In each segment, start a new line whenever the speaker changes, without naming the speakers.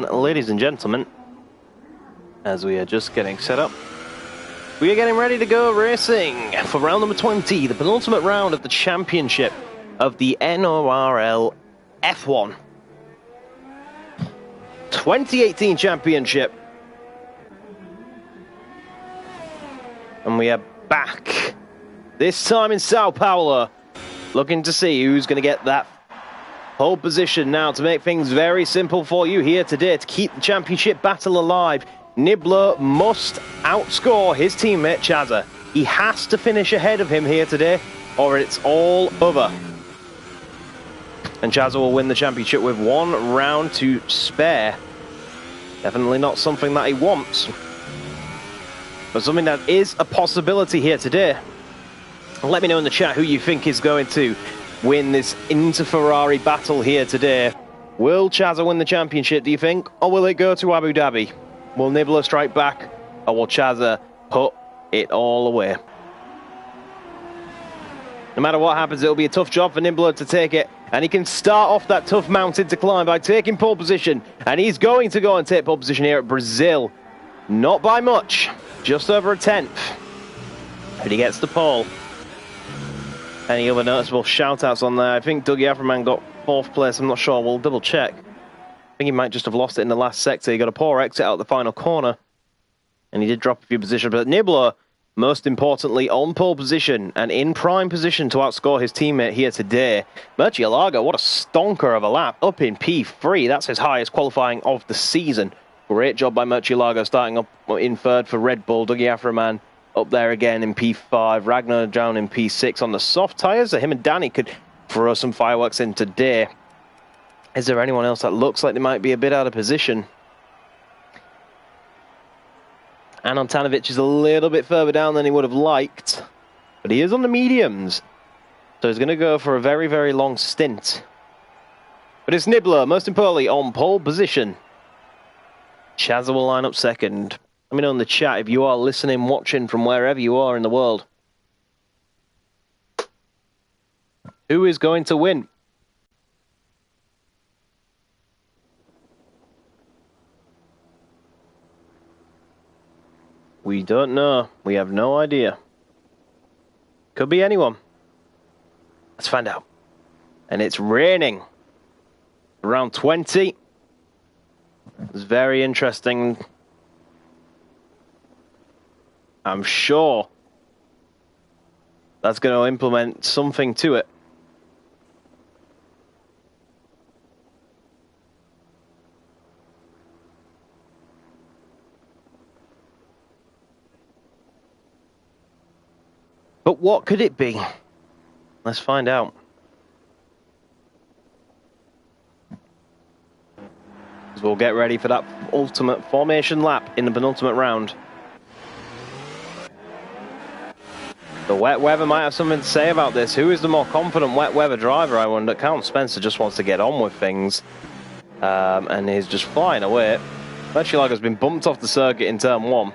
Ladies and gentlemen, as we are just getting set up, we are getting ready to go racing for round number 20, the penultimate round of the championship of the NORL F1 2018 championship. And we are back, this time in Sao Paulo, looking to see who's going to get that pole position now to make things very simple for you here today to keep the championship battle alive. Nibbler must outscore his teammate Chazza. He has to finish ahead of him here today or it's all over. And Chazza will win the championship with 1 round to spare. Definitely not something that he wants, but something that is a possibility here today. Let me know in the chat who you think is going to win this inter-Ferrari battle here today. Will Chazza win the championship, do you think? Or will it go to Abu Dhabi? Will Nibbler strike back? Or will Chazza put it all away? No matter what happens, it'll be a tough job for Nibbler to take it. And he can start off that tough mountain to climb by taking pole position. And he's going to go and take pole position here at Brazil. Not by much. Just over a 10th. But he gets the pole. Any other noticeable shout-outs on there? I think Dougie Aframan got 4th place. I'm not sure. We'll double check. I think he might just have lost it in the last sector. He got a poor exit out the final corner. And he did drop a few positions. But Nibbler, most importantly, on pole position and in prime position to outscore his teammate here today. Murcielago, what a stonker of a lap. Up in P3. That's his highest qualifying of the season. Great job by Murcielago starting up in 3rd for Red Bull. Dougie Aframan up there again in P5. Ragnar down in P6 on the soft tyres. So him and Danny could throw some fireworks in today. Is there anyone else that looks like they might be a bit out of position? Anon Tanovic is a little bit further down than he would have liked. But he is on the mediums. So he's going to go for a very, very long stint. But it's Nibbler, most importantly, on pole position. Chazza will line up second. Let me know in the chat if you are listening, watching from wherever you are in the world. Who is going to win? We don't know. We have no idea. Could be anyone. Let's find out. And it's raining. Round 20. It's very interesting. I'm sure that's going to implement something to it. But what could it be? Let's find out. As we'll get ready for that ultimate formation lap in the penultimate round. The wet weather might have something to say about this. Who is the more confident wet weather driver, I wonder? Carl Spencer just wants to get on with things. And he's just flying away. Murcielago's been bumped off the circuit in turn 1.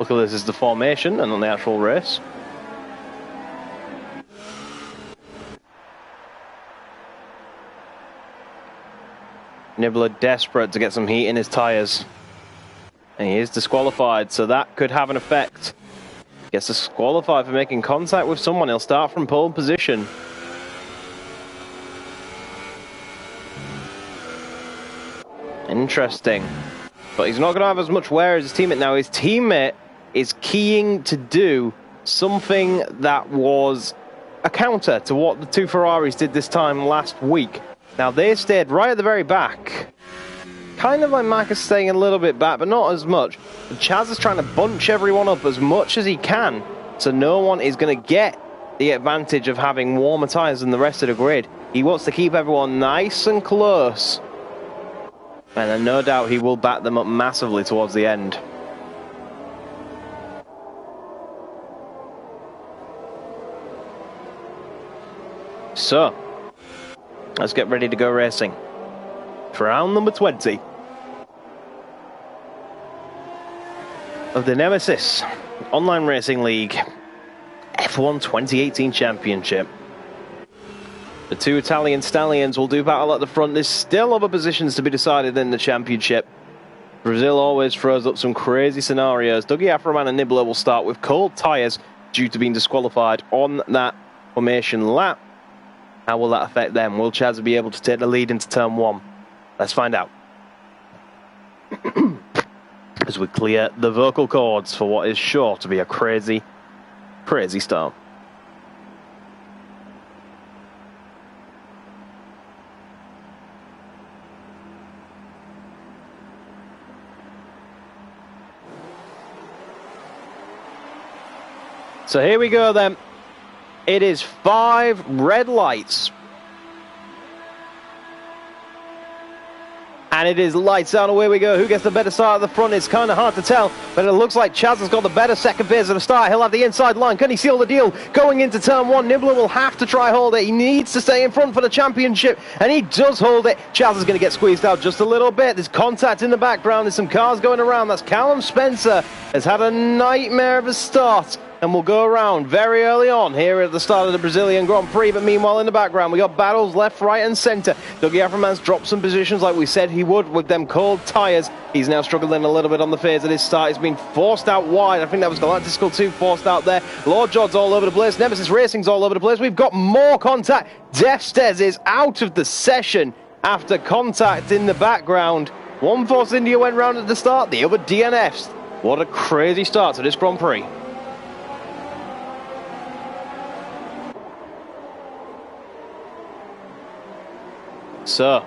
Look at this is the formation and on the actual race. Nibbler desperate to get some heat in his tyres. And he is disqualified, so that could have an effect. Gets disqualified for making contact with someone. He'll start from pole position. Interesting. But he's not going to have as much wear as his teammate now. His teammate is keying to do something that was a counter to what the 2 Ferraris did this time last week. Now, they stayed right at the very back. Kind of like Marcus staying a little bit back, but not as much. But Chaz is trying to bunch everyone up as much as he can, so no one is going to get the advantage of having warmer tyres than the rest of the grid. He wants to keep everyone nice and close. And then no doubt he will back them up massively towards the end. So, let's get ready to go racing for round number 20 of the Nemesis Online Racing League F1 2018 Championship. The two Italian stallions will do battle at the front. There's still other positions to be decided in the championship. Brazil always throws up some crazy scenarios. Dougie Afroman and Nibbler will start with cold tyres due to being disqualified on that formation lap. How will that affect them? Will Chaz be able to take the lead into turn 1? Let's find out. As we clear the vocal cords for what is sure to be a crazy, crazy start. So here we go then. It is 5 red lights. And it is lights out, away we go. Who gets the better start at the front? It's kind of hard to tell, but it looks like Chaz has got the better second phase of the start. He'll have the inside line. Can he seal the deal? Going into turn 1, Nibbler will have to try hold it. He needs to stay in front for the championship, and he does hold it. Chaz is going to get squeezed out just a little bit. There's contact in the background. There's some cars going around. That's Callum Spencer. Has had a nightmare of a start. And we'll go around very early on here at the start of the Brazilian Grand Prix. But meanwhile, in the background, we got battles left, right, and centre. Dougie Afroman's dropped some positions like we said he would with them cold tyres. He's now struggling a little bit on the phase of this start. He's been forced out wide. I think that was Galactical 2 forced out there. Lord Jod's all over the place. Nemesis Racing's all over the place. We've got more contact. Defstez is out of the session after contact in the background. One Force India went round at the start, the other DNFs. What a crazy start to this Grand Prix. So,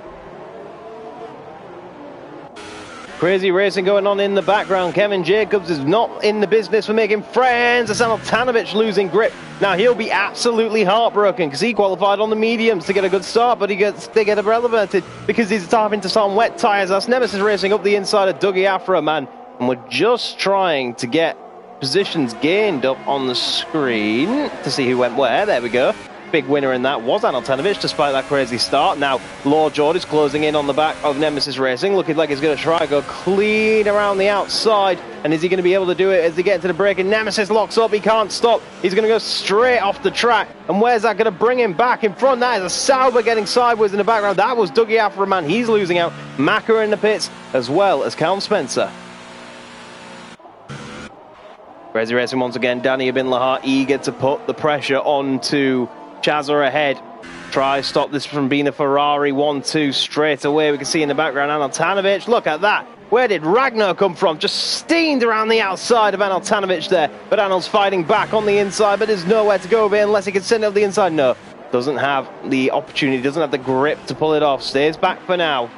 crazy racing going on in the background. Kevin Jacobs is not in the business for making friends. Asano Tanovic losing grip. Now he'll be absolutely heartbroken because he qualified on the mediums to get a good start, but they get irrelevanted because he's having to start on wet tyres. That's Nemesis Racing up the inside of Dougie Afroman, and we're just trying to get positions gained up on the screen to see who went where. There we go. Big winner in that was Anil Tanovic, despite that crazy start. Now, Lord George is closing in on the back of Nemesis Racing, looking like he's going to try to go clean around the outside. And is he going to be able to do it as they get into the break? And Nemesis locks up, he can't stop. He's going to go straight off the track. And where's that going to bring him back in front? That is a Sauber getting sideways in the background. That was Dougie Afroman, he's losing out. Maka in the pits, as well as Callum Spencer. Crazy Racing once again, Danny Bin Lahar eager to put the pressure onto Chazza ahead. Try stop this from being a Ferrari 1-2 straight away. We can see in the background Anil Tanovic. Look at that. Where did Ragnar come from? Just steamed around the outside of Anil Tanovic there. But Anil's fighting back on the inside, but there's nowhere to go over unless he can send it up the inside. No, doesn't have the opportunity, doesn't have the grip to pull it off. Stays back for now.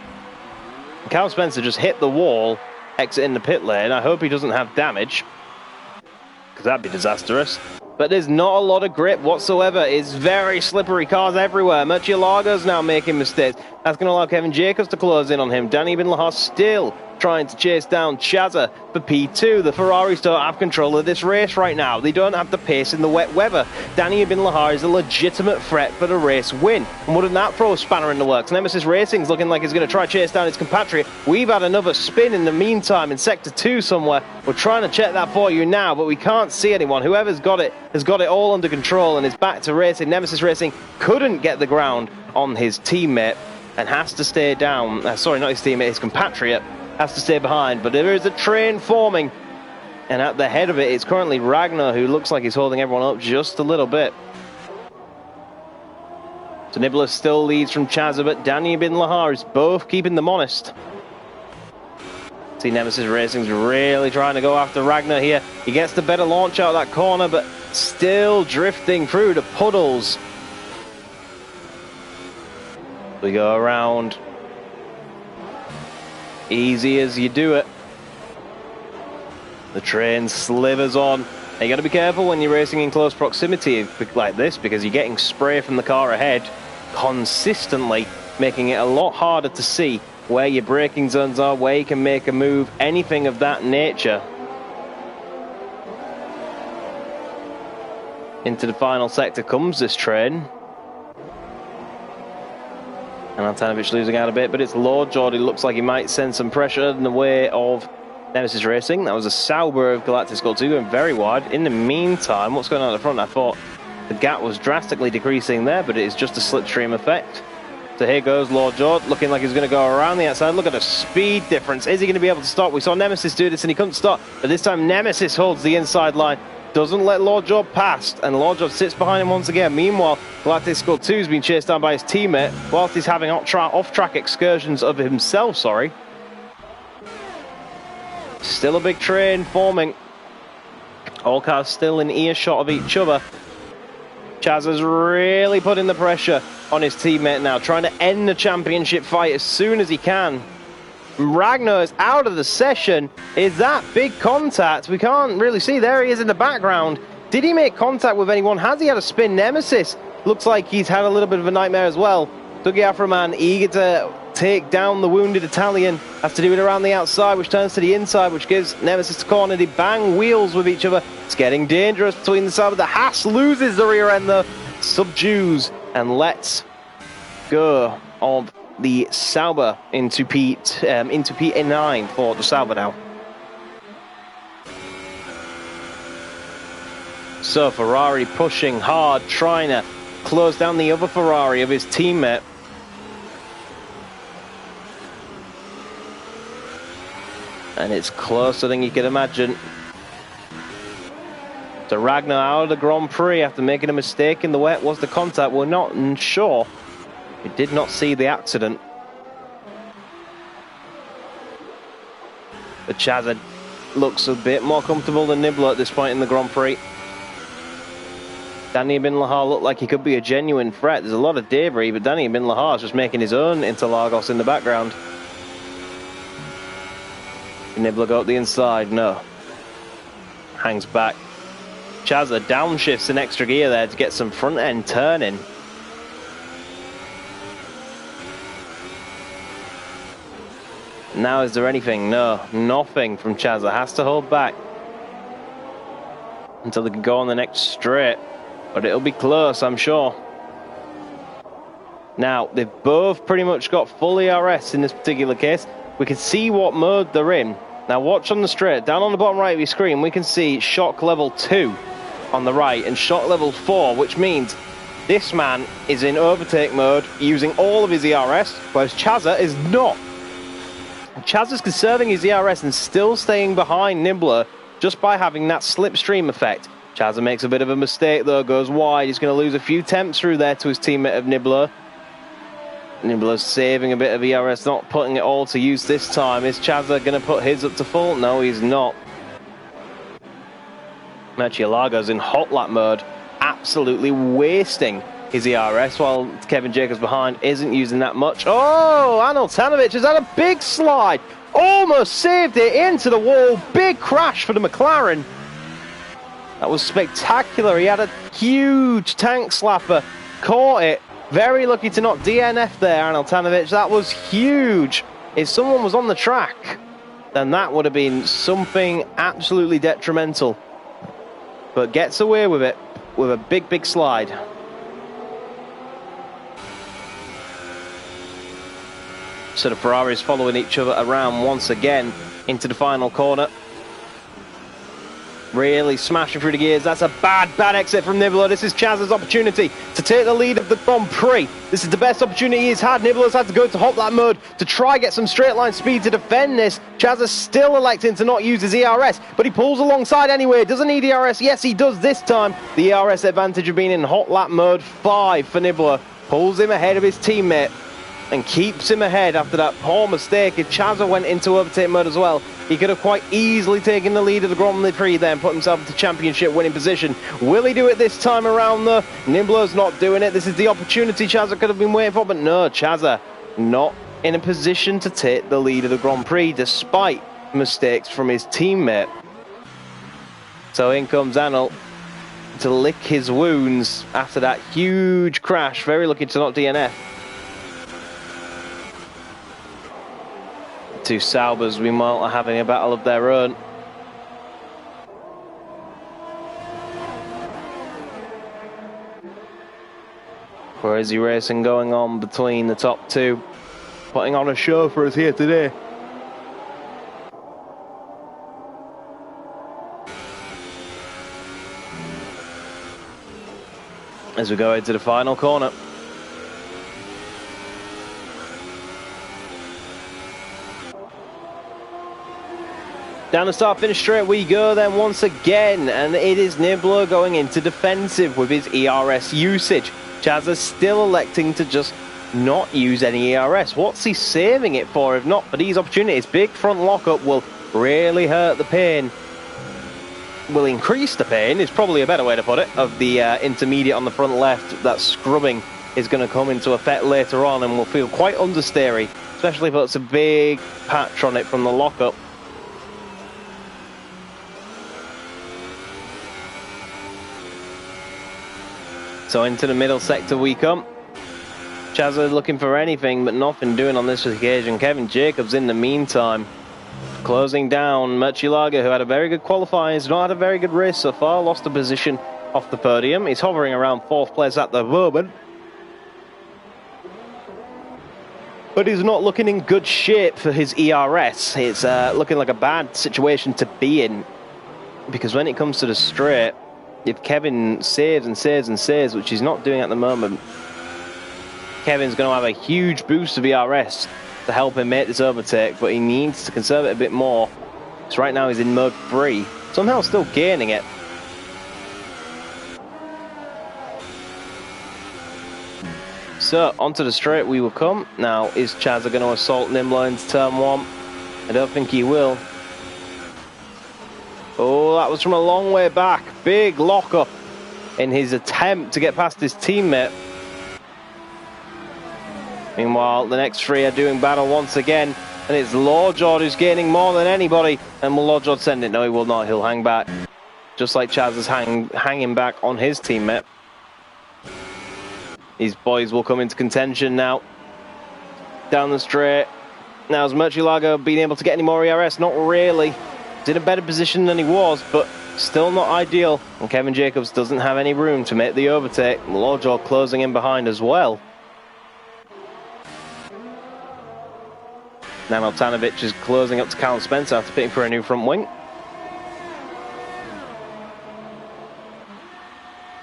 Cal Spencer just hit the wall, exiting the pit lane. I hope he doesn't have damage, because that'd be disastrous. But there's not a lot of grip whatsoever. It's very slippery, cars everywhere. Murcielago's now making mistakes. That's going to allow Kevin Jacobs to close in on him. Danny Bin Lahar still trying to chase down Chazza for P2. The Ferraris don't have control of this race right now. They don't have the pace in the wet weather. Danny Bin Lahar is a legitimate threat for the race win. And wouldn't that throw a spanner in the works? Nemesis Racing's looking like he's going to try to chase down his compatriot. We've had another spin in the meantime in Sector 2 somewhere. We're trying to check that for you now, but we can't see anyone. Whoever's got it has got it all under control and is back to racing. Nemesis Racing couldn't get the ground on his teammate and has to stay down. Sorry, not his teammate, his compatriot. Has to stay behind, but there is a train forming, and at the head of it is currently Ragnar, who looks like he's holding everyone up just a little bit. So Nibbler still leads from Chazza, but Danny Bin Lahar is both keeping them honest. See, Nemesis Racing's really trying to go after Ragnar here. He gets the better launch out of that corner, but still drifting through the puddles. We go around. Easy as you do it. The train slivers on. Now you got to be careful when you're racing in close proximity like this, because you're getting spray from the car ahead consistently, making it a lot harder to see where your braking zones are, where you can make a move, anything of that nature. Into the final sector comes this train. And Antanovic losing out a bit, but it's Lord Geordie. Looks like he might send some pressure in the way of Nemesis Racing. That was a Sauber of Galactic Skull 2 going very wide. In the meantime, what's going on at the front? I thought The gap was drastically decreasing there, but it is just a slipstream effect. So here goes Lord George, looking like he's going to go around the outside. Look at the speed difference. Is he going to be able to stop? We saw Nemesis do this and he couldn't stop, but this time Nemesis holds the inside line, doesn't let Lord George pass, and Lord George sits behind him once again. Meanwhile, Galactic Skull 2 has been chased down by his teammate, whilst he's having off-track excursions of himself, Still a big train forming. All cars still in earshot of each other. Chaz has really put in the pressure on his teammate now, trying to end the championship fight as soon as he can. Ragnar is out of the session. Is that big contact? We can't really see. There he is in the background. Did he make contact with anyone? Has he had a spin? Nemesis looks like he's had a little bit of a nightmare as well. Dougie Afroman eager to take down the wounded Italian. Has to do it around the outside, which turns to the inside, which gives Nemesis the corner. They bang wheels with each other. It's getting dangerous between the side. The Haas loses the rear end though, subdues and lets go of the Sauber into P9 for the Sauber now. So Ferrari pushing hard, trying to close down the other Ferrari of his teammate. And it's closer than you could imagine. So Ragnar out of the Grand Prix after making a mistake in the wet. Was the contact? We're not sure. We did not see the accident. But Chaz looks a bit more comfortable than Nibbler at this point in the Grand Prix. Danny Bin Lahar looked like he could be a genuine threat. There's a lot of debris, but Danny Bin Lahar is just making his own Interlagos in the background. Nibbler go up the inside, no. Hangs back. Chazza downshifts an extra gear there to get some front end turning. Now is there anything? No, nothing from Chazza. Has to hold back until they can go on the next straight. But it'll be close, I'm sure. Now, they've both pretty much got full ERS in this particular case. We can see what mode they're in. Now watch on the straight, down on the bottom right of your screen, we can see shock level 2 on the right and shock level 4, which means this man is in overtake mode using all of his ERS, whereas Chazza is not. Chazza's conserving his ERS and still staying behind Nibbler just by having that slipstream effect. Chazza makes a bit of a mistake though, goes wide, he's going to lose a few temps through there to his teammate of Nibbler. Nibbler's saving a bit of ERS, not putting it all to use this time. Is Chazza going to put his up to full? No, he's not. Murcielago's in hot lap mode, absolutely wasting his ERS, while Kevin Jacobs behind isn't using that much. Oh, Aneltanovic has had a big slide. Almost saved it into the wall. Big crash for the McLaren. That was spectacular. He had a huge tank slapper. Caught it. Very lucky to not DNF there, Aneltanovic. That was huge. If someone was on the track, then that would have been something absolutely detrimental. But gets away with it with a big, big slide. So the Ferraris following each other around once again into the final corner. Really smashing through the gears. That's a bad exit from Nibbler. This is Chaz's opportunity to take the lead of the Grand Prix. This is the best opportunity he's had. Nibbler's had to go to hot lap mode to try get some straight line speed to defend this. Chaz is still electing to not use his ERS, but he pulls alongside anyway. Doesn't need ERS. Yes, he does this time. The ERS advantage of being in hot lap mode 5 for Nibbler. Pulls him ahead of his teammate and keeps him ahead after that poor mistake. If Chazza went into overtake mode as well, he could have quite easily taken the lead of the Grand Prix there and put himself into championship winning position. Will he do it this time around though? Nibbler's not doing it. This is the opportunity Chazza could have been waiting for, but no, Chazza not in a position to take the lead of the Grand Prix despite mistakes from his teammate. So in comes Anel to lick his wounds after that huge crash. Very lucky to not DNF. Two Saubers meanwhile are having a battle of their own. Crazy racing going on between the top two. Putting on a show for us here today. as we go into the final corner. Down the start-finish straight we go then once again, and it is Nibbler going into defensive with his ERS usage. Chaz is still electing to just not use any ERS. What's he saving it for if not for these opportunities? Big front lockup will really hurt the pain. Will increase the pain is probably a better way to put it, of the intermediate on the front left. That scrubbing is going to come into effect later on and will feel quite understeery, especially if it's a big patch on it from the lockup. So into the middle sector we come. Chazza looking for anything but nothing doing on this occasion. Kevin Jacobs in the meantime closing down Murcielago, who had a very good qualifying. He's not had a very good race so far. Lost a position off the podium. He's hovering around 4th place at the moment. But he's not looking in good shape for his ERS. It's looking like a bad situation to be in. Because when it comes to the straight, if Kevin saves and saves and saves, which he's not doing at the moment, Kevin's going to have a huge boost of ERS to help him make this overtake, but he needs to conserve it a bit more. So right now he's in mode 3, somehow still gaining it. So onto the straight we will come. Now is Chazza going to assault Nimlo into turn 1? I don't think he will. Oh, that was from a long way back. Big lockup in his attempt to get past his teammate. Meanwhile, the next 3 are doing battle once again, and it's Lordjord who's gaining more than anybody. And will Lordjord send it? No, he will not. He'll hang back, just like Chaz is hanging back on his teammate. These boys will come into contention now. Down the straight. Now, is Murcielago being able to get any more ERS? Not really. He's in a better position than he was, but still not ideal. And Kevin Jacobs doesn't have any room to make the overtake. Lordjord closing in behind as well. Now Miltanovic is closing up to Callum Spencer after pitting for a new front wing.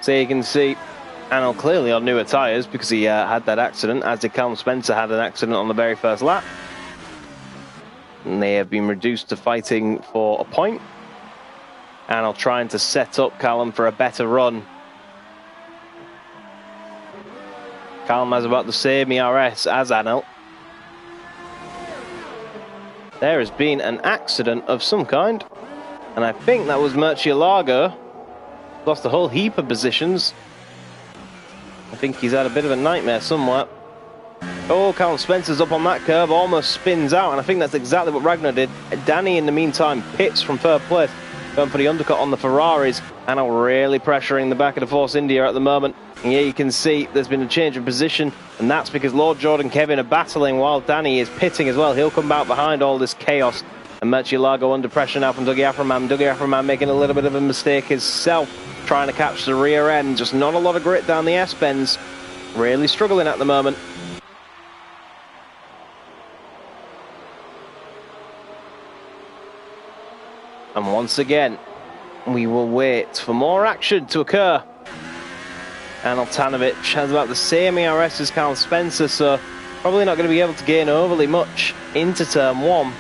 So you can see Anil clearly on newer tyres because he had that accident, as did Callum Spencer had an accident on the very first lap. And they have been reduced to fighting for a point. Anil trying to set up Callum for a better run. Callum has about the same ERS as Anil. There has been an accident of some kind, and I think that was Murcielago. Lost a whole heap of positions. I think he's had a bit of a nightmare somewhere. Oh, Callum Spencer's up on that curve, almost spins out, and I think that's exactly what Ragnar did. Danny, in the meantime, pits from 3rd place, going for the undercut on the Ferraris, and are really pressuring the back of the Force India at the moment. And here you can see there's been a change of position, and that's because Lordjord and Kevin are battling while Danny is pitting as well. He'll come out behind all this chaos. And Murcielago under pressure now from Dougie Aframan. Dougie Aframan making a little bit of a mistake himself, trying to catch the rear end. Just not a lot of grit down the S-bends. Really struggling at the moment. And once again, we will wait for more action to occur. And Miltanovic has about the same ERS as Callum Spencer, so probably not going to be able to gain overly much into turn 1.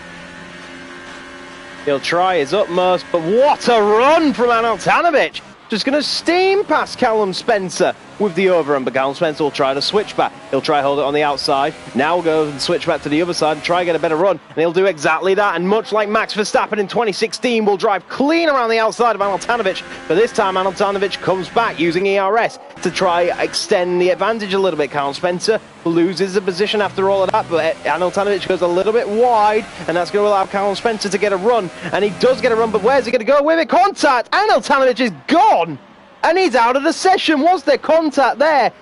He'll try his utmost, but what a run from Anil Tanovic! Just going to steam past Callum Spencer with the overrun, but Callum Spencer will try to switch back. He'll try hold it on the outside, now go and switch back to the other side and try to get a better run, and he'll do exactly that, and much like Max Verstappen in 2016, will drive clean around the outside of Anil Tanovic, but this time Anil Tanovic comes back using ERS to try extend the advantage a little bit. Callum Spencer loses the position after all of that, but Anil Tanovic goes a little bit wide, and that's going to allow Callum Spencer to get a run, and he does get a run, but where's he going to go with it? Contact! Anil Tanovic is gone! And he's out of the session. Was there contact there?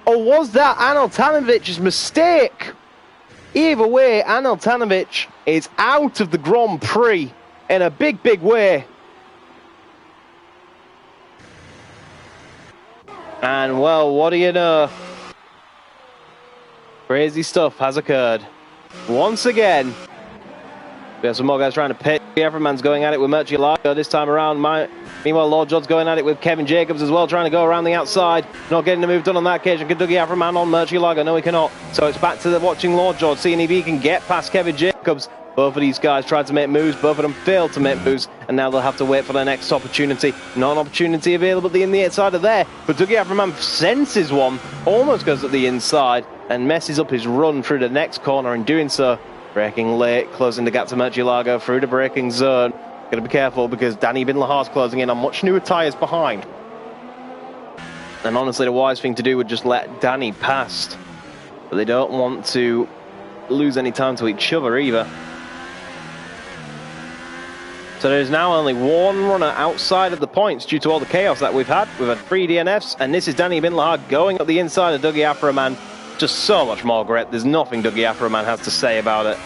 Or was that Anil Tanovic's mistake? Either way, Anil Tanovic is out of the Grand Prix in a big, big way. And well, what do you know? Crazy stuff has occurred. Once again, We have some more guys trying to pit. Everman's going at it with Murcielago this time around. Meanwhile, Lord John's going at it with Kevin Jacobs as well, trying to go around the outside. Not getting the move done on that occasion. Can Dougie Aframan on Murcielago? No, he cannot. So it's back to the watching Lord John, seeing if he can get past Kevin Jacobs. Both of these guys tried to make moves. Both of them failed to make moves. And now they'll have to wait for their next opportunity. Not an opportunity available in the outside of there. But Dougie Aframan senses one. Almost goes at the inside. And messes up his run through the next corner. In doing so, braking late, closing the gap to Murcielago through the braking zone. Got to be careful because Danny Bin Lahar's closing in on much newer tyres behind. And honestly, the wise thing to do would just let Danny past. But they don't want to lose any time to each other either. So there's now only one runner outside of the points due to all the chaos that we've had. We've had 3 DNFs, and this is Danny Bin Lahar going up the inside of Dougie Aframan. Just so much more grit. There's nothing Dougie Aframan has to say about it.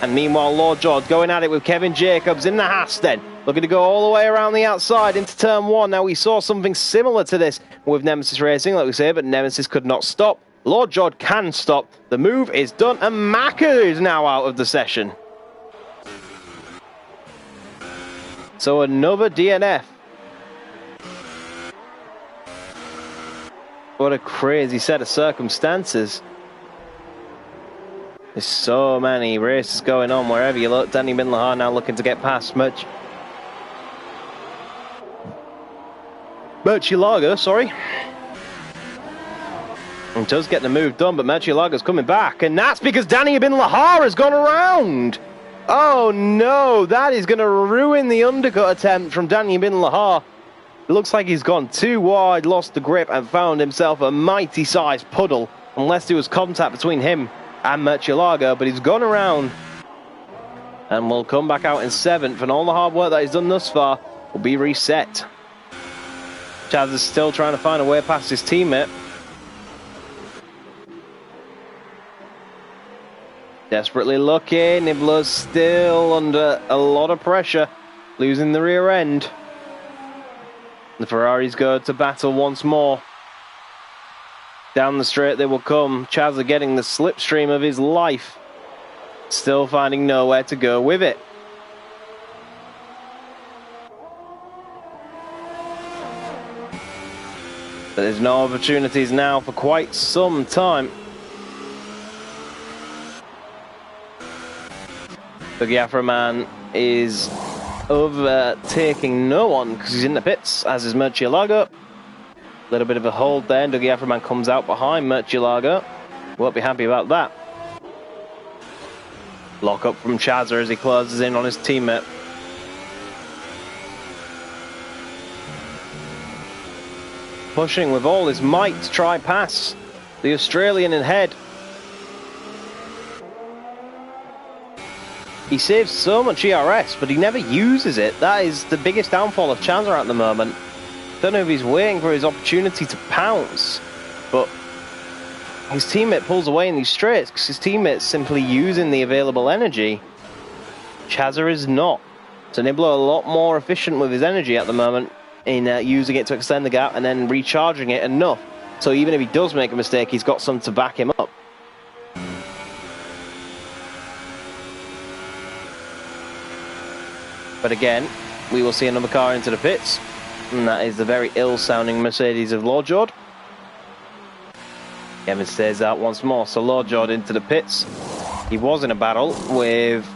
And meanwhile, Lord George going at it with Kevin Jacobs in the Haas then. Looking to go all the way around the outside into turn 1. Now, we saw something similar to this with Nemesis Racing, like we say, but Nemesis could not stop. Lord George can stop. The move is done, and Maka is now out of the session. So another DNF. What a crazy set of circumstances. There's so many races going on wherever you look. Danny Bin Lahar now looking to get past Murcielago, sorry. And does get the move done, but Murcielago's coming back. And that's because Danny Bin Lahar has gone around. Oh no, that is going to ruin the undercut attempt from Danny Bin Lahar. It looks like he's gone too wide, lost the grip, and found himself a mighty-sized puddle. Unless there was contact between him and Murcielago, but he's gone around. And will come back out in 7th, and all the hard work that he's done thus far will be reset. Chaz is still trying to find a way past his teammate. Desperately looking. Nibbler's still under a lot of pressure, losing the rear end. The Ferraris go to battle once more. Down the straight they will come. Chaz getting the slipstream of his life. Still finding nowhere to go with it. But there's no opportunities now for quite some time. Dougie Aframan is overtaking no one because he's in the pits, as is Murcielago. A little bit of a hold there, and Dougie Aframan comes out behind Murcielago. Won't be happy about that. Lock up from Chazza as he closes in on his teammate. Pushing with all his might to try pass the Australian in head. He saves so much ERS, but he never uses it. That is the biggest downfall of Chazza at the moment. Don't know if he's waiting for his opportunity to pounce, but his teammate pulls away in these straights because his teammate's simply using the available energy. Chazza is not. So Nibbler a lot more efficient with his energy at the moment in using it to extend the gap and then recharging it enough. So even if he does make a mistake, he's got some to back him up. But again, we will see another car into the pits. And that is the very ill-sounding Mercedes of Lord Jord. Kevin stays out once more. So Lord Jord into the pits. He was in a battle with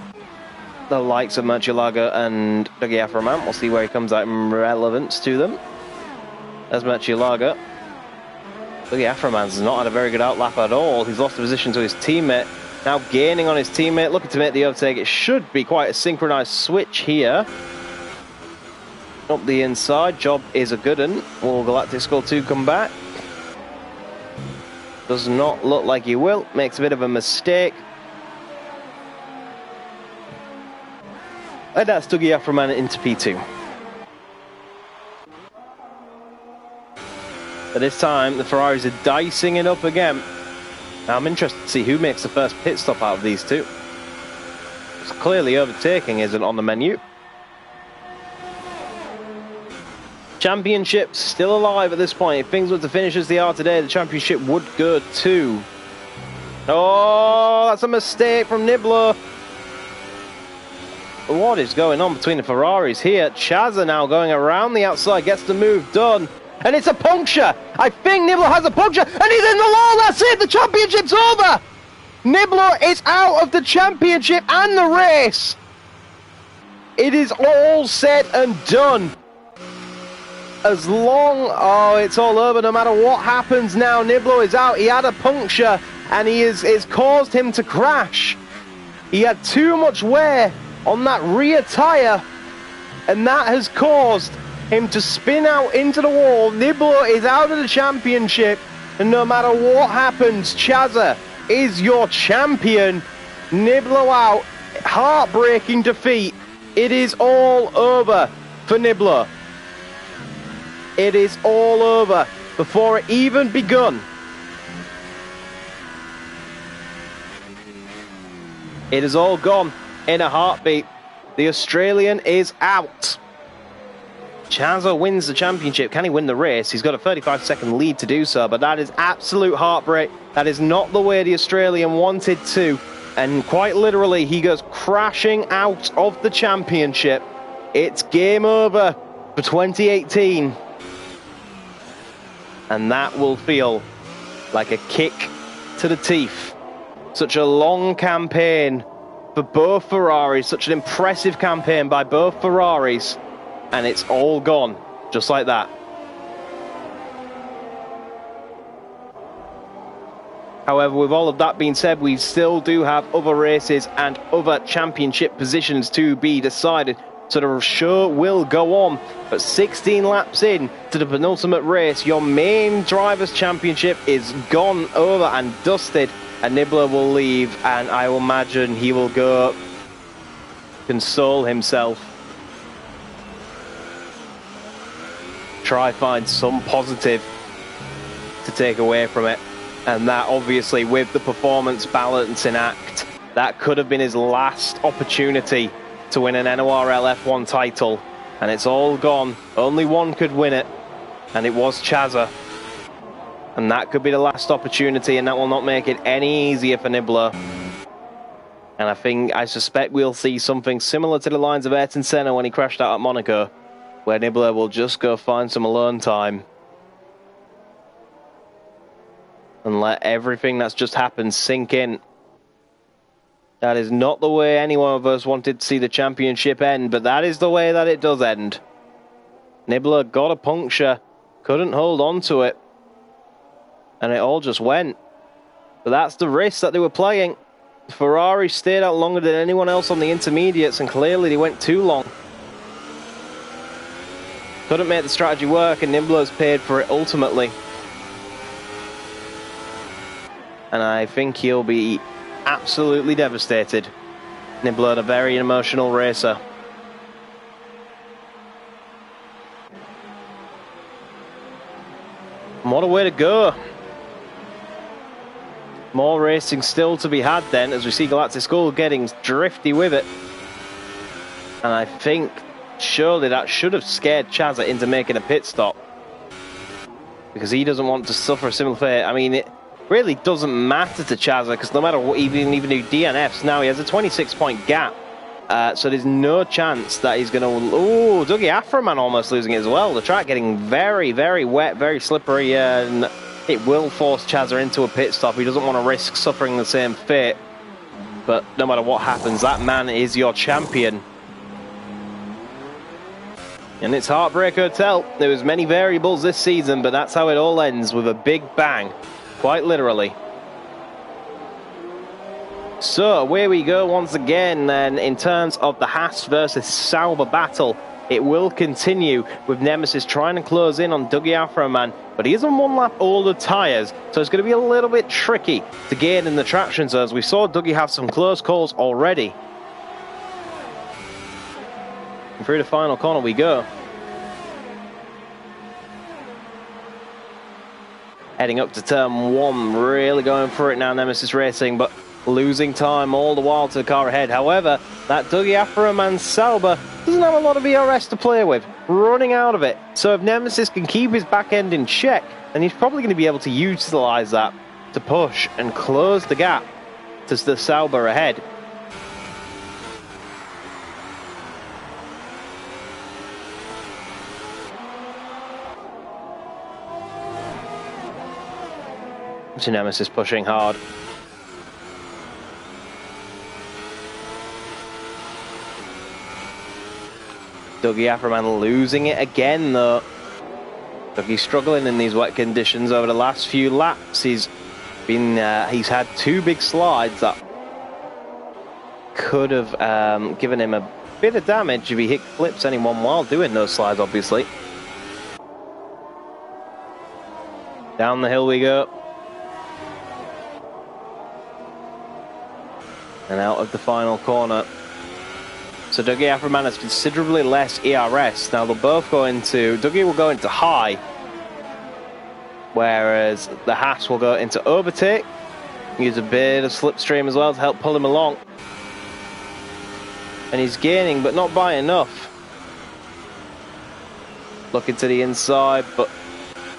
the likes of Murcielago and Dougie Aframan. We'll see where he comes out in relevance to them. There's Murcielago. Dougie Aframan's not had a very good outlap at all. He's lost the position to his teammate. Now gaining on his teammate, looking to make the overtake. It should be quite a synchronized switch here. Up the inside, job is a good one. Will Galactic Skull 2 come back? Does not look like he will. Makes a bit of a mistake. And that's Dougie Aframan into P2. But this time, the Ferraris are dicing it up again. Now I'm interested to see who makes the first pit stop out of these two. It's clearly overtaking isn't on the menu. Championship still alive at this point. If things were to finish as they are today, the championship would go to... Oh, that's a mistake from Nibbler. what is going on between the Ferraris here? Chaza now going around the outside, gets the move done. And it's a puncture. I think Nibbler has a puncture, and he's in the wall. That's it. The championship's over. Nibbler is out of the championship and the race. It is all said and done. As long... Oh, it's all over. No matter what happens now, Nibbler is out. He had a puncture, and it's caused him to crash. He had too much wear on that rear tyre, and that has caused him to spin out into the wall. Nibbler is out of the championship, and no matter what happens, Chaza is your champion. Nibbler out. Heartbreaking defeat. It is all over for Nibbler. It is all over before it even begun. It is all gone in a heartbeat. The Australian is out. Chaza wins the championship. Can he win the race? He's got a 35-second lead to do so, but that is absolute heartbreak. That is not the way the Australian wanted to. And quite literally, he goes crashing out of the championship. It's game over for 2018. And that will feel like a kick to the teeth. Such a long campaign for both Ferraris, such an impressive campaign by both Ferraris, and it's all gone, just like that. However, with all of that being said, we still do have other races and other championship positions to be decided. So the show will go on. But 16 laps in to the penultimate race, your main Drivers' Championship is gone over and dusted. And Nibbler will leave, and I will imagine he will go console himself. Try find some positive to take away from it. And that obviously, with the performance balancing act, that could have been his last opportunity to win an NORL F1 title. And it's all gone. Only one could win it, and it was Chaza. And that could be the last opportunity, and that will not make it any easier for Nibbler. And I suspect we'll see something similar to the lines of Ayrton Senna when he crashed out at Monaco, where Nibbler will just go find some alone time and let everything that's just happened sink in. That is not the way any one of us wanted to see the championship end, but that is the way that it does end. Nibbler got a puncture, couldn't hold on to it, and it all just went. But that's the risk that they were playing. Ferrari stayed out longer than anyone else on the intermediates, and clearly they went too long. Couldn't make the strategy work, and Nibbler's paid for it ultimately. And I think he'll be absolutely devastated. Nibbler, a very emotional racer. And what a way to go. More racing still to be had then, as we see Galactic Skull getting drifty with it. And I think surely that should have scared Chaza into making a pit stop, because he doesn't want to suffer a similar fate. I mean, it really doesn't matter to Chaza, because no matter what, even do DNFs now, he has a 26-point gap. So there's no chance that he's going to... Oh, Dougie Afroman almost losing it as well. The track getting very, very wet, very slippery, and it will force Chaza into a pit stop. He doesn't want to risk suffering the same fate. But no matter what happens, that man is your champion. And it's Heartbreak Hotel. There was many variables this season, but that's how it all ends, with a big bang. Quite literally. So away we go once again then in terms of the Haas versus Sauber battle. It will continue with Nemesis trying to close in on Dougie Afroman, but he is on one lap older tyres, so it's going to be a little bit tricky to gain in the traction zones. We saw Dougie have some close calls already. And through the final corner we go. Heading up to turn one, really going for it now, Nemesis Racing, but losing time all the while to the car ahead. However, that Dougie Afroman Sauber doesn't have a lot of ERS to play with, running out of it. So if Nemesis can keep his back end in check, then he's probably going to be able to utilise that to push and close the gap to the Sauber ahead. See Nemesis pushing hard. Dougie Afroman losing it again, though. Dougie's struggling in these wet conditions over the last few laps. He's had two big slides that could have given him a bit of damage if he hit flips anyone while doing those slides, obviously. Down the hill we go. And out of the final corner. So Dougie Afroman has considerably less ERS. Now they'll both go into... Dougie will go into high, whereas the Haas will go into overtake. Use a bit of slipstream as well to help pull him along. And he's gaining, but not by enough. Looking to the inside, but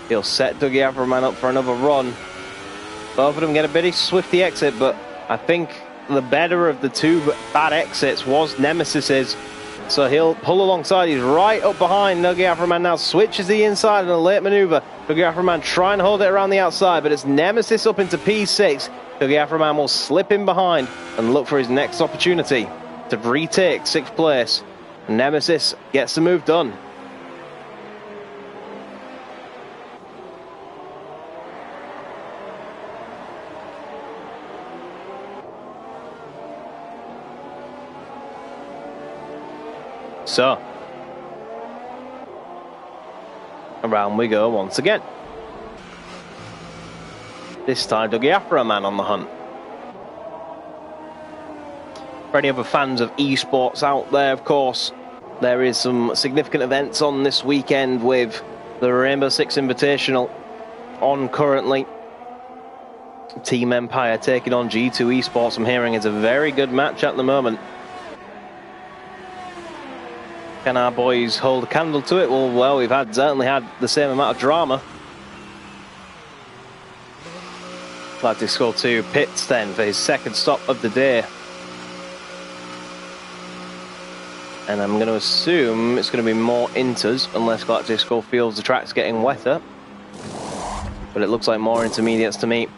he'll set Dougie Afroman up for another run. Both of them get a bitty swifty exit, but I think the better of the two bad exits was Nemesis's. So he'll pull alongside. He's right up behind Dougie Afroman now. Switches the inside in a late maneuver. Dougie Afroman trying to hold it around the outside, but it's Nemesis up into P6. Dougie Afroman will slip in behind and look for his next opportunity to retake 6th place. Nemesis gets the move done. So, around we go once again. This time Dougie Afroman on the hunt. For any other fans of esports out there, of course, there is some significant events on this weekend with the Rainbow Six Invitational on currently. Team Empire taking on G2 Esports. I'm hearing it's a very good match at the moment. Can our boys hold a candle to it? Well, we've certainly had the same amount of drama. Galactic Skull 2 pits then for his second stop of the day. And I'm going to assume it's going to be more inters, unless Galactic Skull feels the track's getting wetter. But it looks like more intermediates to me.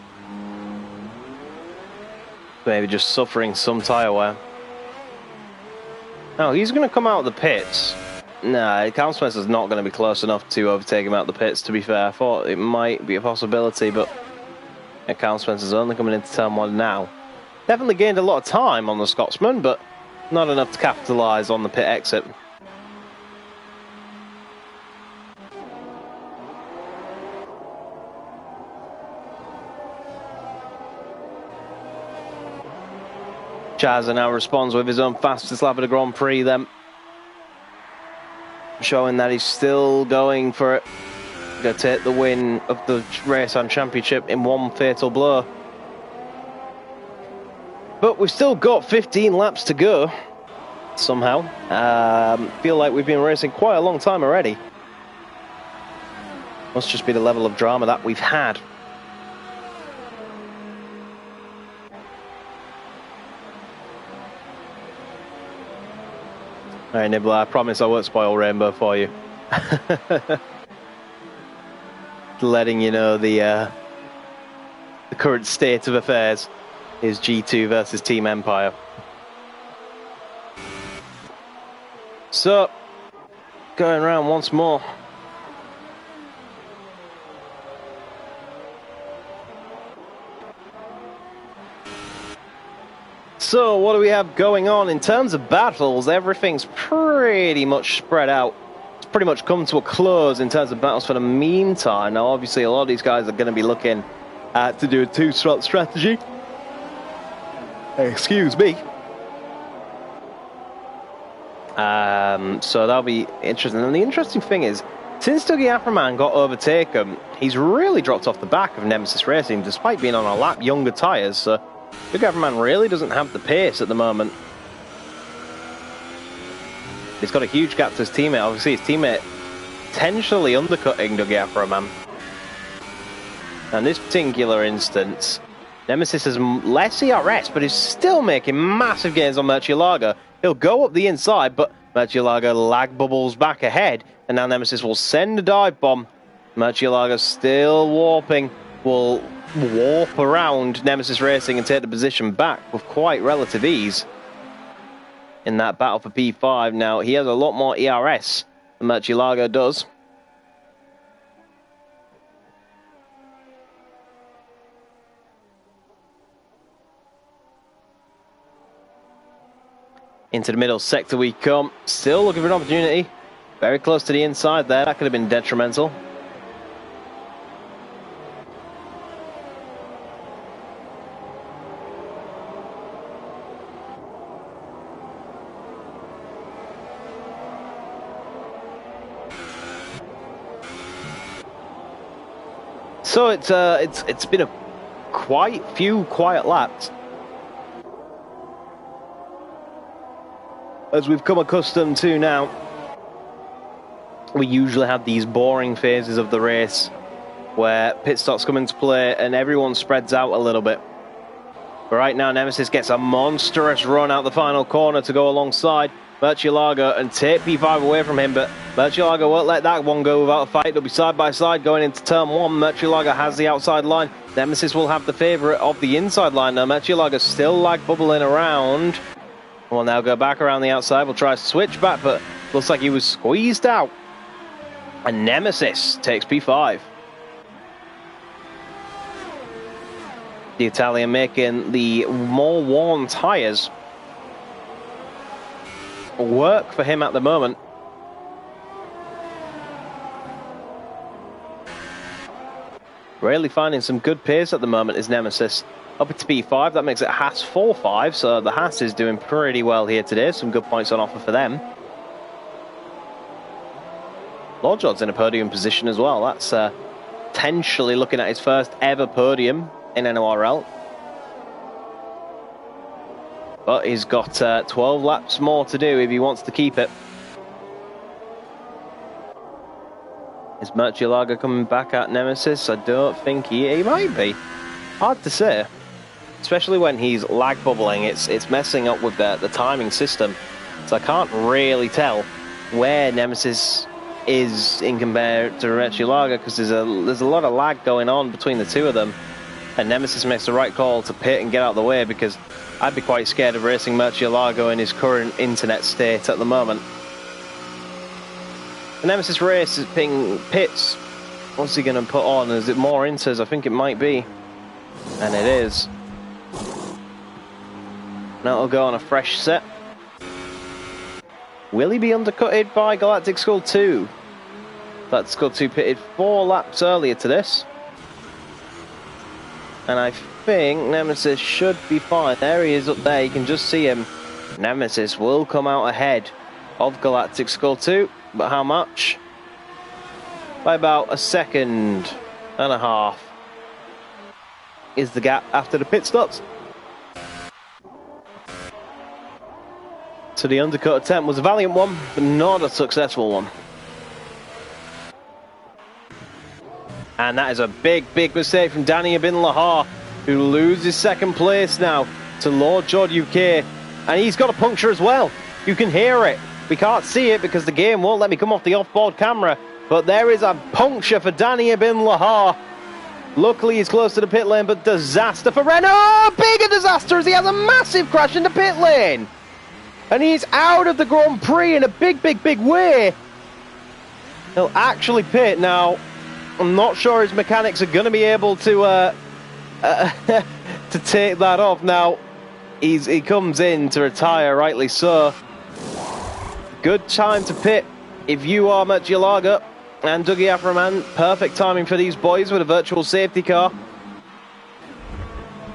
Maybe just suffering some tyre wear. No, he's going to come out of the pits. Nah, Cam Spencer's not going to be close enough to overtake him out of the pits, to be fair. I thought it might be a possibility, but Cam Spencer's only coming into turn 1 now. Definitely gained a lot of time on the Scotsman, but not enough to capitalise on the pit exit. Chazza now responds with his own fastest lap of the Grand Prix then. Showing that he's still going for it. Going to take the win of the race and championship in one fatal blow. But we've still got 15 laps to go. Somehow. Feel like we've been racing quite a long time already. Must just be the level of drama that we've had. Alright, Nibbler, I promise I won't spoil Rainbow for you. Letting you know the current state of affairs is G2 versus Team Empire. So, going around once more. So, what do we have going on? In terms of battles, everything's pretty much spread out. It's pretty much come to a close in terms of battles for the meantime. Now, obviously, a lot of these guys are going to be looking to do a two-slot strategy. Excuse me. So that'll be interesting. And the interesting thing is, since Dougie Afroman got overtaken, he's really dropped off the back of Nemesis Racing, despite being on a lap younger tyres. So Dougie Afroman really doesn't have the pace at the moment. He's got a huge gap to his teammate. Obviously, his teammate potentially undercutting Dougie Afroman. And this particular instance, Nemesis has less ERS, but is still making massive gains on Murcielago. He'll go up the inside, but Murcielago lag bubbles back ahead, and now Nemesis will send a dive bomb. Murcielago still warping, will warp around Nemesis Racing and take the position back with quite relative ease in that battle for P5. Now, he has a lot more ERS than Murcielago does. Into the middle sector we come. Still looking for an opportunity. Very close to the inside there. That could have been detrimental. So it's been a quite few quiet laps, as we've come accustomed to now. We usually have these boring phases of the race where pit stops come into play and everyone spreads out a little bit. But right now, Nemesis gets a monstrous run out the final corner to go alongside Murcielago and take P5 away from him, but Murcielago won't let that one go without a fight. They'll be side by side going into turn one. Murcielago has the outside line. Nemesis will have the favourite of the inside line. Now, Murcielago still like bubbling around. We'll now go back around the outside. We'll try to switch back, but looks like he was squeezed out. And Nemesis takes P5. The Italian making the more worn tyres work for him at the moment. Really finding some good pace at the moment is Nemesis. Up to P5, that makes it Haas 4-5, so the Haas is doing pretty well here today. Some good points on offer for them. Lordjod's in a podium position as well. That's potentially looking at his first ever podium in NORL. But he's got 12 laps more to do if he wants to keep it. Is Murcielago coming back at Nemesis? I don't think he might be. Hard to say. Especially when he's lag bubbling, it's messing up with the timing system. So I can't really tell where Nemesis is in compared to Murcielago, because there's a lot of lag going on between the two of them. And Nemesis makes the right call to pit and get out of the way, because I'd be quite scared of racing Murcielago in his current internet state at the moment. The Nemesis race is ping pits. What's he going to put on? Is it more inters? I think it might be. And it is. Now it'll go on a fresh set. Will he be undercutted by Galactic Skull 2? Galactic Skull 2 pitted 4 laps earlier to this. And I think Nemesis should be fine. There he is up there, you can just see him. Nemesis will come out ahead of Galactic Skull 2, but how much? By about 1.5 seconds is the gap after the pit stops. So the undercut attempt was a valiant one, but not a successful one. And that is a big mistake from Danny Ibn Lahar, who loses second place now to Lordjod UK. And he's got a puncture as well. You can hear it. We can't see it because the game won't let me come off the off-board camera. But there is a puncture for Danny Ibn Lahar. Luckily, he's close to the pit lane, but disaster for Renault. Bigger disaster as he has a massive crash in the pit lane. And he's out of the Grand Prix in a big way. He'll actually pit now. I'm not sure his mechanics are going to be able to to take that off. Now, he comes in to retire, rightly so. Good time to pit if you are Murcielago and Dougie Aframan. Perfect timing for these boys with a virtual safety car.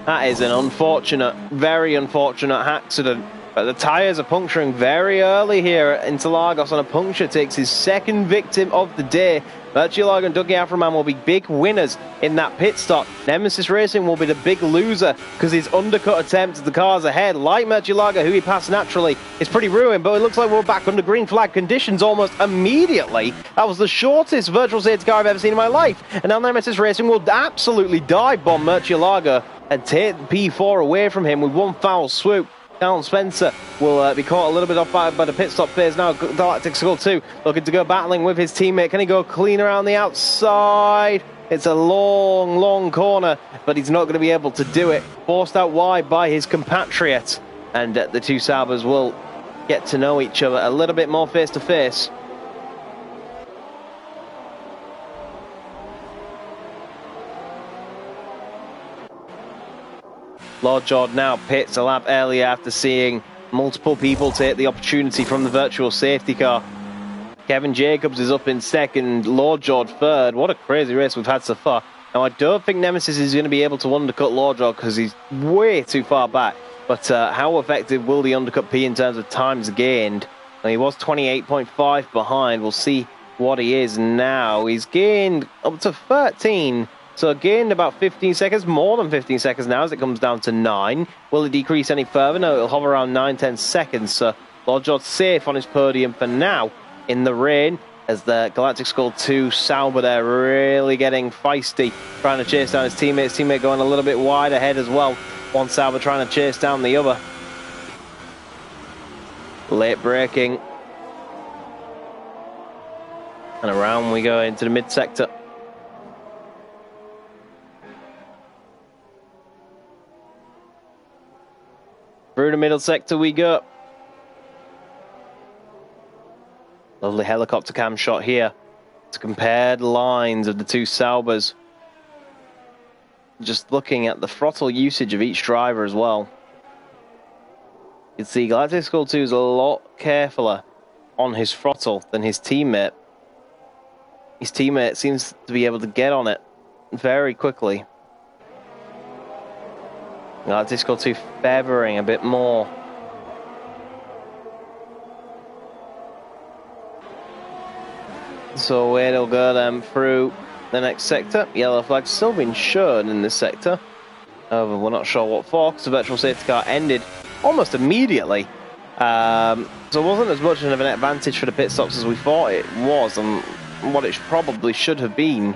That is an unfortunate, very unfortunate accident. But the tyres are puncturing very early here at Interlagos, and a puncture takes his second victim of the day. Murcielago and Dougie Aframan will be big winners in that pit stop. Nemesis Racing will be the big loser because his undercut attempt at the cars ahead, like Murcielago, who he passed naturally, is pretty ruined. But it looks like we're back under green flag conditions almost immediately. That was the shortest virtual safety car I've ever seen in my life. And now Nemesis Racing will absolutely dive bomb Murcielago and take P4 away from him with one foul swoop. Alan Spencer will be caught a little bit off by the pit stop phase now. Galactic Skull 2 looking to go battling with his teammate. Can he go clean around the outside? It's a long, long corner, but he's not going to be able to do it. Forced out wide by his compatriot. And the two Saubers will get to know each other a little bit more face to face. Lord George now pits a lap earlier after seeing multiple people take the opportunity from the virtual safety car. Kevin Jacobs is up in second, Lord George third. What a crazy race we've had so far. Now, I don't think Nemesis is going to be able to undercut Lord George because he's way too far back. But how effective will the undercut be in terms of times gained? Now, he was 28.5 behind. We'll see what he is now. He's gained up to 13. So gained about 15 seconds, more than 15 seconds now as it comes down to 9. Will it decrease any further? No, it'll hover around 9-10 seconds. So Lord George safe on his podium for now. In the rain, as the Galactic Skull 2 Sauber there really getting feisty, trying to chase down his teammate. His teammate going a little bit wide ahead as well. One Sauber trying to chase down the other. Late braking. And around we go into the mid-sector. Through the middle sector we go. Lovely helicopter cam shot here to compare the lines of the two Saubers. Just looking at the throttle usage of each driver as well. You can see Galactic Skull 2 is a lot carefuler on his throttle than his teammate. His teammate seems to be able to get on it very quickly. Galactic Skull 2 feathering a bit more. So away they'll go then through the next sector. Yellow flag still being shown in this sector. However, we're not sure what for, because the virtual safety car ended almost immediately. So it wasn't as much of an advantage for the pit stops as we thought it was, and what it probably should have been.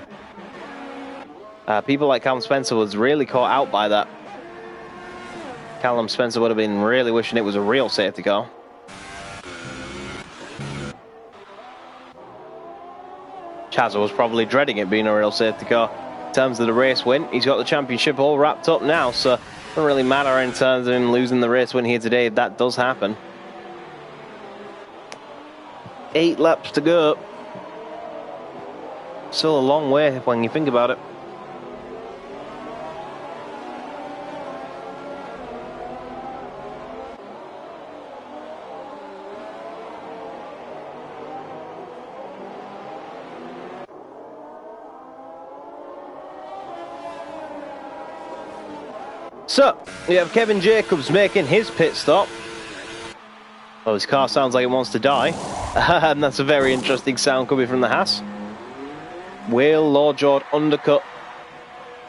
People like Callum Spencer was really caught out by that. Callum Spencer would have been really wishing it was a real safety car. Chazza was probably dreading it being a real safety car. In terms of the race win, he's got the championship all wrapped up now, so it doesn't really matter in terms of him losing the race win here today. That does happen. 8 laps to go. Still a long way when you think about it. So, we have Kevin Jacobs making his pit stop. Oh, his car sounds like it wants to die. And that's a very interesting sound coming from the Haas. Will Lord George undercut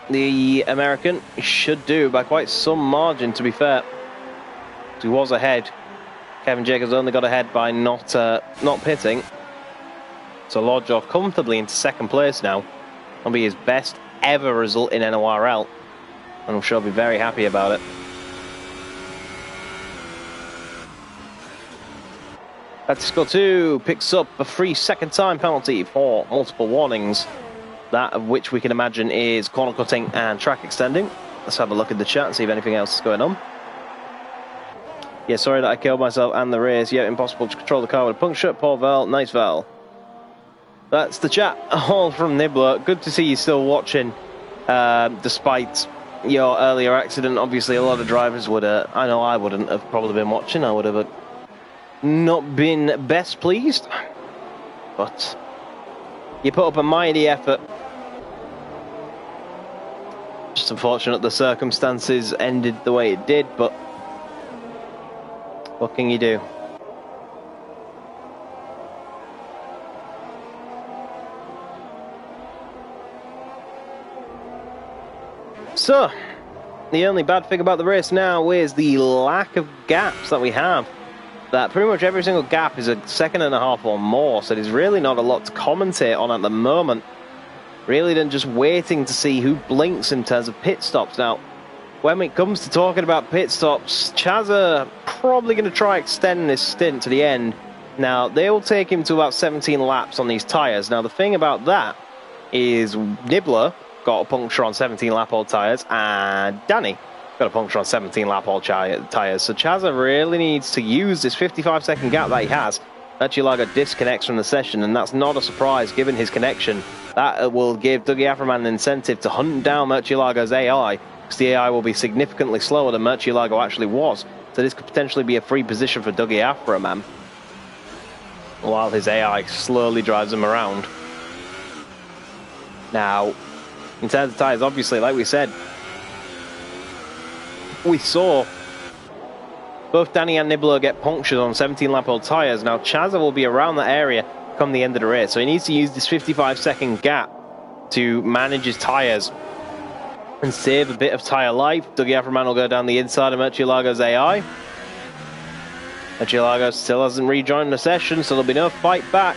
the American? He should do by quite some margin, to be fair. He was ahead. Kevin Jacobs only got ahead by not pitting. So Lord George comfortably into second place now. That'll be his best ever result in NORL. And I'm sure he'll be very happy about it. Galactic Skull 2 picks up a 3-second time penalty for multiple warnings. That of which we can imagine is corner cutting and track extending. Let's have a look at the chat and see if anything else is going on. Yeah, sorry that I killed myself and the race. Yeah, impossible to control the car with a puncture. Poor Val, nice Val. That's the chat, all from Nibbler. Good to see you still watching, despite your earlier accident. Obviously, a lot of drivers would, I know I wouldn't have probably been watching. I would have not been best pleased. But you put up a mighty effort. Just unfortunate the circumstances ended the way it did, but what can you do? So, the only bad thing about the race now is the lack of gaps that we have. That pretty much every single gap is a second and a half or more, so there's really not a lot to commentate on at the moment. Really than just waiting to see who blinks in terms of pit stops. Now, when it comes to talking about pit stops, Chazza probably going to try extending this stint to the end. Now, they will take him to about 17 laps on these tyres. Now, the thing about that is Nibbler got a puncture on 17 lap old tyres, and Danny got a puncture on 17 lap old tyres. So Chazza really needs to use this 55-second gap that he has. Murcielago disconnects from the session, and that's not a surprise given his connection. That will give Dougie Aframan an incentive to hunt down Murcielago's AI, because the AI will be significantly slower than Murcielago actually was. So this could potentially be a free position for Dougie Aframan, while his AI slowly drives him around. Now, in terms of tyres, obviously, like we said, we saw both Danny and Nibbler get punctured on 17 lap old tyres. Now Chazza will be around that area come the end of the race, so he needs to use this 55-second gap to manage his tyres and save a bit of tyre life. Dougie Aframan will go down the inside of Murcielago's AI. Murcielago still hasn't rejoined the session, so there'll be no fight back.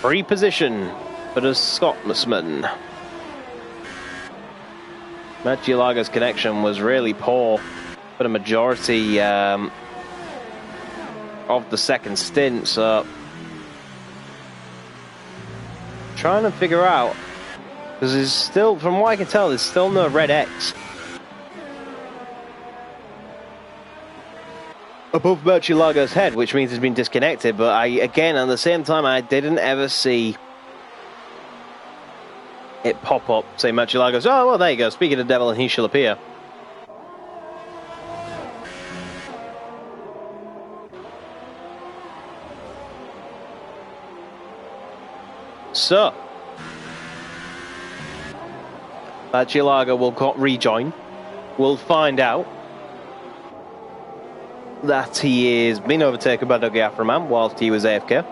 Free position for the Scotsman. Murcielago's connection was really poor for the majority of the second stint, so trying to figure out, because there's still, from what I can tell, there's still no red X above Murcielago's head, which means it's been disconnected. But again, at the same time, I didn't ever see it pop up, say Murcielago's, oh, well, there you go, speak of the devil and he shall appear. So, Murcielago will rejoin. We'll find out that he is being overtaken by Dougie Aframan whilst he was AFK.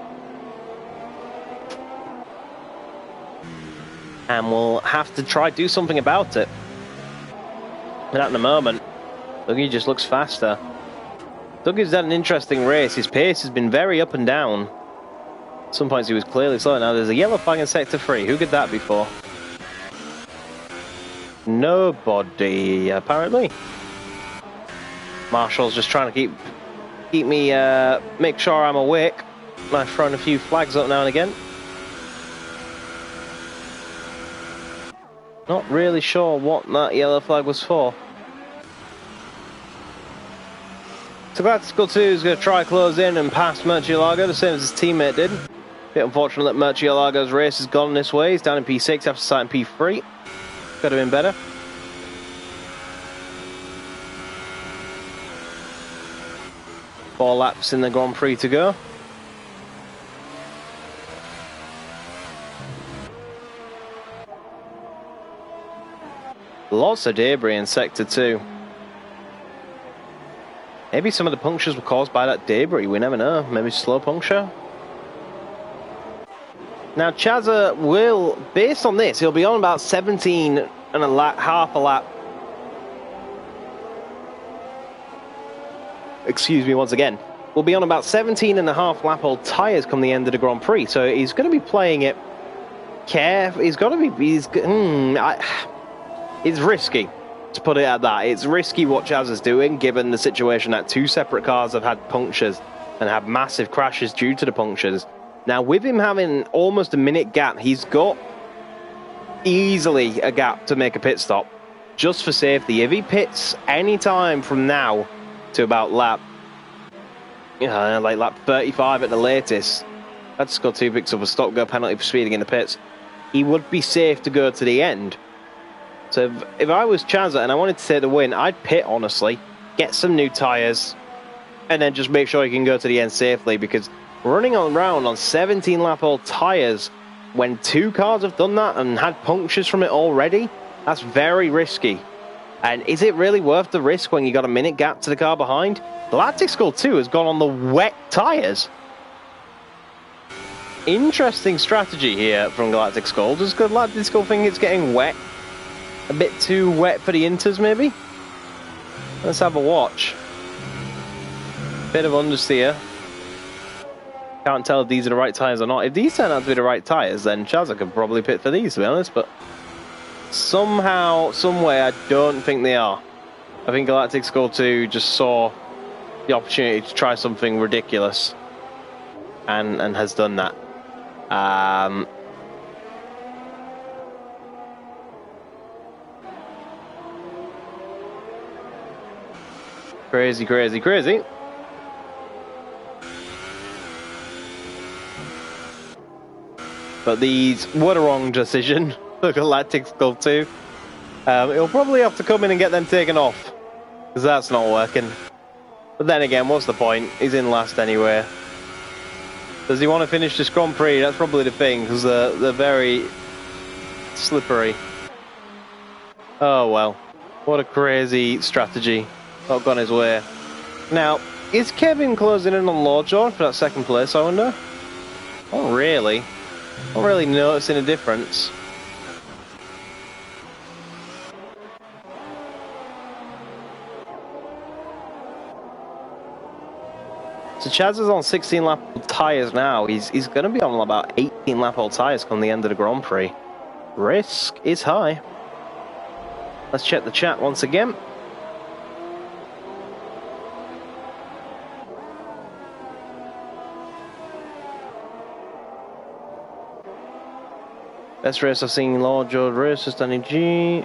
And we'll have to try do something about it. But at the moment, Dougie just looks faster. Dougie's had an interesting race. His pace has been very up and down. At some points he was clearly slow. Now there's a yellow flag in sector 3. Who could that be for? Nobody, apparently. Marshall's just trying to keep me, make sure I'm awake by throwing a few flags up now and again. Not really sure what that yellow flag was for. So Galactical 2 is going to try close in and pass Murcielago, the same as his teammate did. Bit unfortunate that Murcielago's race has gone this way. He's down in P6 after starting P3. Could have been better. Four laps in the Grand Prix to go. Lots of debris in Sector 2. Maybe some of the punctures were caused by that debris. We never know. Maybe slow puncture. Now Chazza will, based on this, he'll be on about 17 and half a lap. Excuse me once again. We'll be on about 17 and a half lap old tyres come the end of the Grand Prix. So he's going to be playing it careful. He's got to be. It's risky, to put it at that. It's risky what Chazza's doing, given the situation that two separate cars have had punctures and have massive crashes due to the punctures. Now, with him having almost a minute gap, he's got easily a gap to make a pit stop, just for safety. If he pits any time from now to about lap 35 at the latest, that's got 2 picks up a stop-go penalty for speeding in the pits, he would be safe to go to the end. So if I was Chazza and I wanted to take the win, I'd pit, honestly, get some new tyres, and then just make sure he can go to the end safely, because running around on 17 lap old tyres when 2 cars have done that and had punctures from it already, that's very risky. And is it really worth the risk when you got a minute gap to the car behind? Galactic Skull 2 has gone on the wet tyres. Interesting strategy here from Galactic Skull. Does Galactic Skull think it's getting wet? A bit too wet for the Inters, maybe? Let's have a watch. Bit of understeer. Can't tell if these are the right tyres or not. If these turn out to be the right tyres, then Chazza could probably pit for these, to be honest, but somehow, someway, I don't think they are. I think Galactic Skull 2 just saw the opportunity to try something ridiculous and has done that. Crazy, crazy, crazy. But these were the wrong decision for Galactic Skull 2. He'll probably have to come in and get them taken off, because that's not working. But then again, what's the point? He's in last anyway. Does he want to finish this Grand Prix? That's probably the thing, because they're very slippery. Oh well. What a crazy strategy. Not gone his way. Now, is Kevin closing in on Lord John for that second place, I wonder? Not really. Not really noticing a difference. So Chaz is on 16 lap tyres now. He's going to be on about 18 lap old tyres come the end of the Grand Prix. Risk is high. Let's check the chat once again. Best race I've seen Lord George race is Danny G.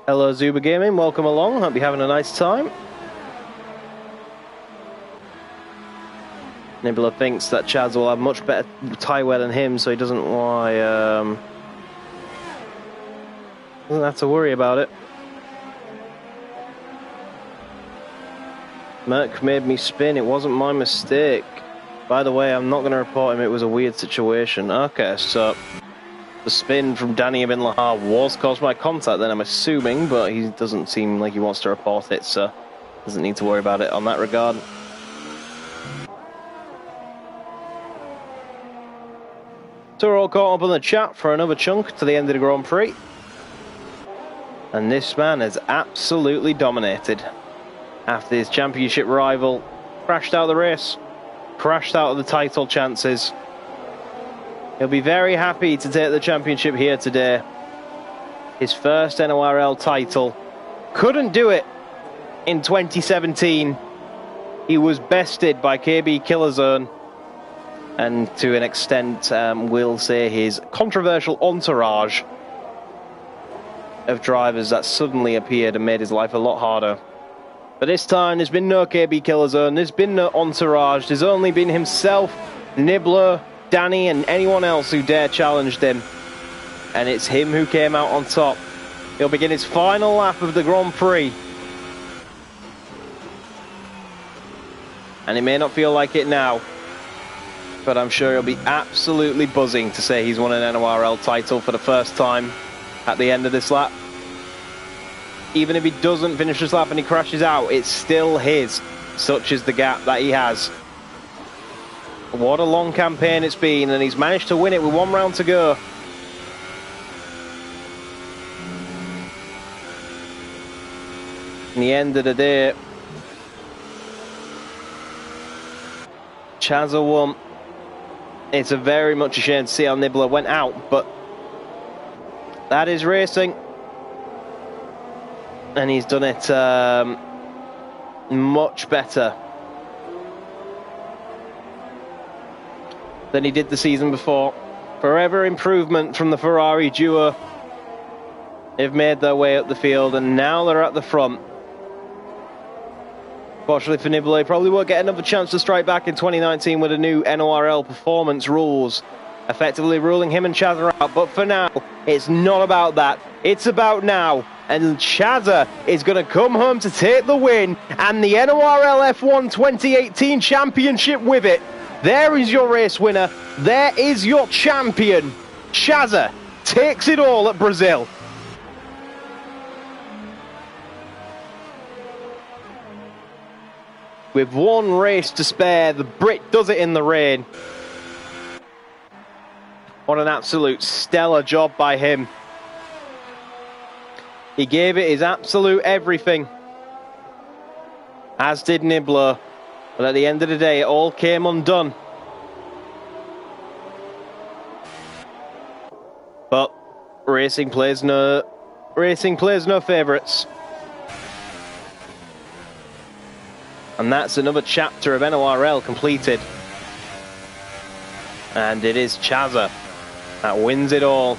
Hello Zuba Gaming, welcome along. Hope you're having a nice time. Nibbler thinks that Chaz will have much better tyre wear than him, so he doesn't have to worry about it. Merc made me spin, it wasn't my mistake. By the way, I'm not going to report him, it was a weird situation. Okay, so the spin from Danny Ibn Lahar was caused by contact then, I'm assuming, but he doesn't seem like he wants to report it, so doesn't need to worry about it on that regard. So we're all caught up on the chat for another chunk to the end of the Grand Prix. And this man has absolutely dominated. After his championship rival crashed out of the race, crashed out of the title chances. He'll be very happy to take the championship here today. His first NORL title. Couldn't do it in 2017. He was bested by KB Killerzone. And to an extent, we'll say his controversial entourage of drivers that suddenly appeared and made his life a lot harder. But this time, there's been no KB Killerzone, there's been no entourage, there's only been himself, Nibbler, Danny, and anyone else who dare challenged him. And it's him who came out on top. He'll begin his final lap of the Grand Prix. And it may not feel like it now, but I'm sure he'll be absolutely buzzing to say he's won an NORL title for the first time at the end of this lap. Even if he doesn't finish this lap and he crashes out, it's still his. Such is the gap that he has. What a long campaign it's been, and he's managed to win it with 1 round to go. In the end of the day, Chazza won. It's a very much a shame to see how Nibbler went out, but that is racing. And he's done it much better than he did the season before. Forever improvement from the Ferrari duo. They've made their way up the field and now they're at the front. Fortunately for Nibbler, he probably won't get another chance to strike back in 2019 with the new NORL performance rules, effectively ruling him and Chazza out. But for now, it's not about that. It's about now. And Chazza is going to come home to take the win and the NORL F1 2018 championship with it. There is your race winner. There is your champion. Chazza takes it all at Brazil. With 1 race to spare, the Brit does it in the rain. What an absolute stellar job by him. He gave it his absolute everything, as did Nibbler. But at the end of the day, it all came undone. But racing plays no favourites. And that's another chapter of NORL completed. And it is Chazza that wins it all.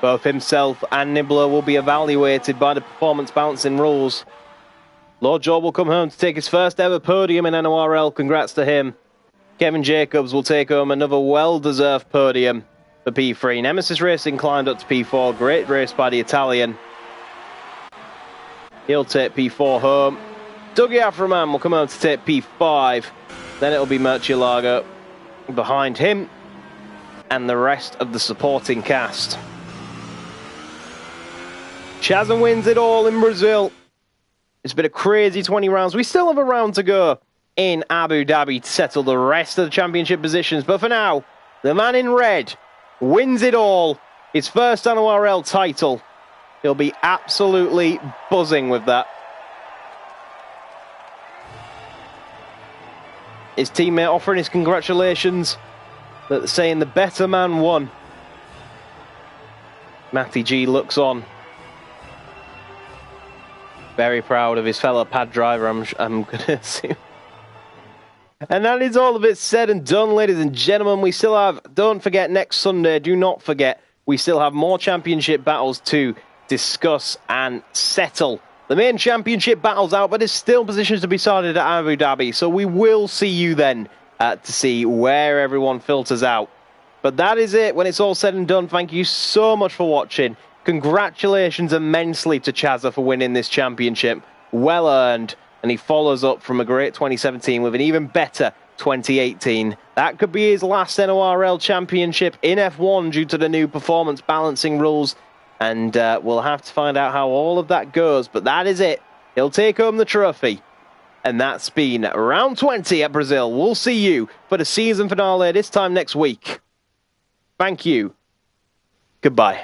Both himself and Nibbler will be evaluated by the performance balancing rules. Lord Joe will come home to take his first ever podium in NORL. Congrats to him. Kevin Jacobs will take home another well-deserved podium for P3. Nemesis Racing climbed up to P4. Great race by the Italian. He'll take P4 home. Dougie Aframan will come home to take P5. Then it'll be Murcielago behind him and the rest of the supporting cast. Chazan wins it all in Brazil. It's been a crazy 20 rounds. We still have a round to go in Abu Dhabi to settle the rest of the championship positions. But for now, the man in red wins it all. His first NORL title. He'll be absolutely buzzing with that. His teammate offering his congratulations, but saying the better man won. Matty G looks on. Very proud of his fellow pad driver, I'm going to assume. And that is all of it said and done, ladies and gentlemen. We still have, don't forget, next Sunday, do not forget, we still have more championship battles to discuss and settle. The main championship battle's out, but there's still positions to be started at Abu Dhabi. So we will see you then to see where everyone filters out. But that is it. When it's all said and done, thank you so much for watching. Congratulations immensely to Chazza for winning this championship. Well earned. And he follows up from a great 2017 with an even better 2018. That could be his last NORL championship in F1 due to the new performance balancing rules. And we'll have to find out how all of that goes. But that is it. He'll take home the trophy. And that's been round 20 at Brazil. We'll see you for the season finale this time next week. Thank you. Goodbye.